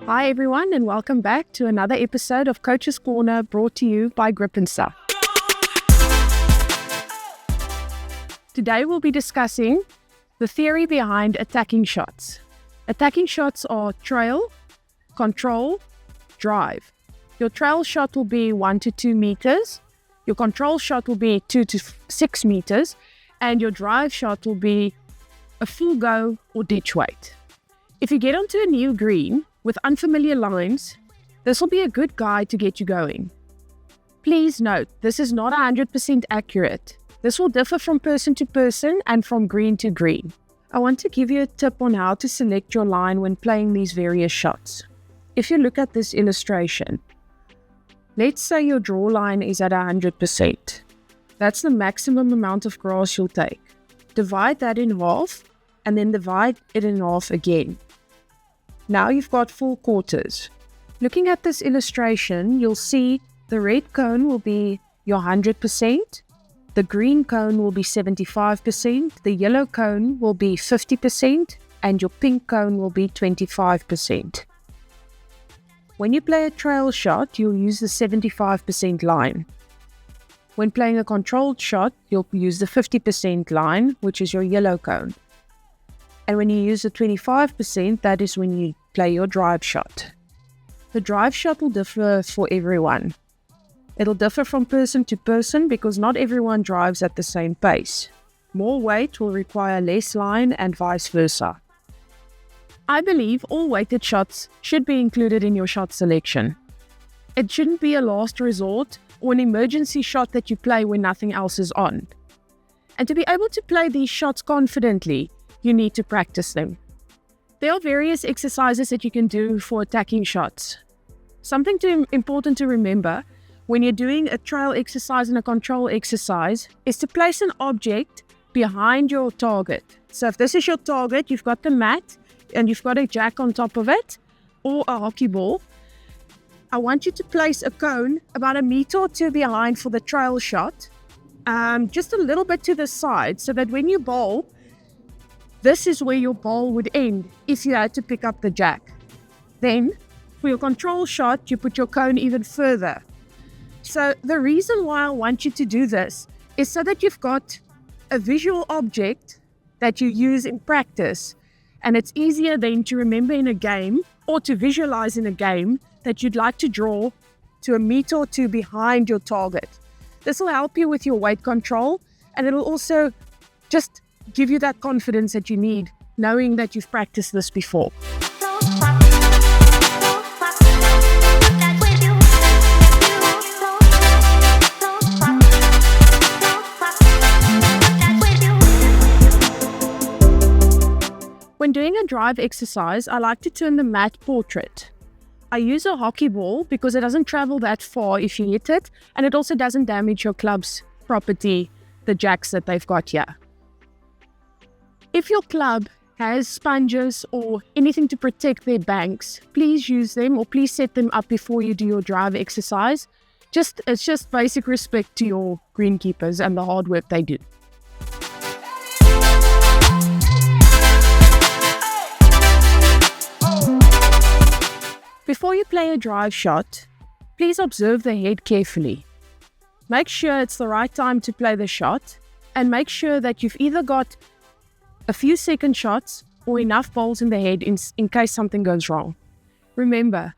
Hi everyone, and welcome back to another episode of Coach's Corner, brought to you by Grippin. Today we'll be discussing the theory behind attacking shots. Attacking shots are trail, control, drive. Your trail shot will be 1 to 2 meters, your control shot will be 2 to 6 meters, and your drive shot will be a full go or ditch weight. If you get onto a new green with unfamiliar lines, this will be a good guide to get you going. Please note, this is not 100% accurate. This will differ from person to person and from green to green. I want to give you a tip on how to select your line when playing these various shots. If you look at this illustration, let's say your draw line is at 100%. That's the maximum amount of grass you'll take. Divide that in half and then divide it in half again. Now you've got 4 quarters. Looking at this illustration, you'll see the red cone will be your 100%, the green cone will be 75%, the yellow cone will be 50%, and your pink cone will be 25%. When you play a trail shot, you'll use the 75% line. When playing a controlled shot, you'll use the 50% line, which is your yellow cone. And when you use the 25%, that is when you play your drive shot. The drive shot will differ for everyone. It'll differ from person to person because not everyone drives at the same pace. More weight will require less line and vice versa. I believe all weighted shots should be included in your shot selection. It shouldn't be a last resort or an emergency shot that you play when nothing else is on. And to be able to play these shots confidently, you need to practice them. There are various exercises that you can do for attacking shots. Something important to remember when you're doing a trail exercise and a control exercise is to place an object behind your target. So if this is your target, you've got the mat and you've got a jack on top of it or a hockey ball. I want you to place a cone about 1 meter or 2 behind for the trail shot, just a little bit to the side so that when you bowl, this is where your bowl would end if you had to pick up the jack. Then, for your control shot, you put your cone even further. So the reason why I want you to do this is so that you've got a visual object that you use in practice, and it's easier then to remember in a game or to visualize in a game that you'd like to draw to 1 meter or 2 behind your target. This will help you with your weight control, and it'll also just give you that confidence that you need, knowing that you've practiced this before. When doing a drive exercise, I like to turn the mat portrait. I use a hockey ball because it doesn't travel that far if you hit it, and it also doesn't damage your club's property, the jacks that they've got here. If your club has sponges or anything to protect their banks, please use them or please set them up before you do your drive exercise. It's just basic respect to your greenkeepers and the hard work they do. Before you play a drive shot, please observe the head carefully. Make sure it's the right time to play the shot, and make sure that you've either got a few second shots or enough balls in the head in case something goes wrong. Remember,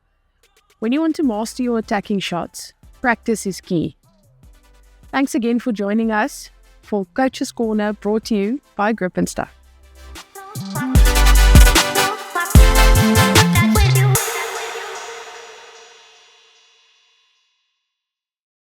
when you want to master your attacking shots, practice is key. Thanks again for joining us for Coach's Corner, brought to you by Grippin.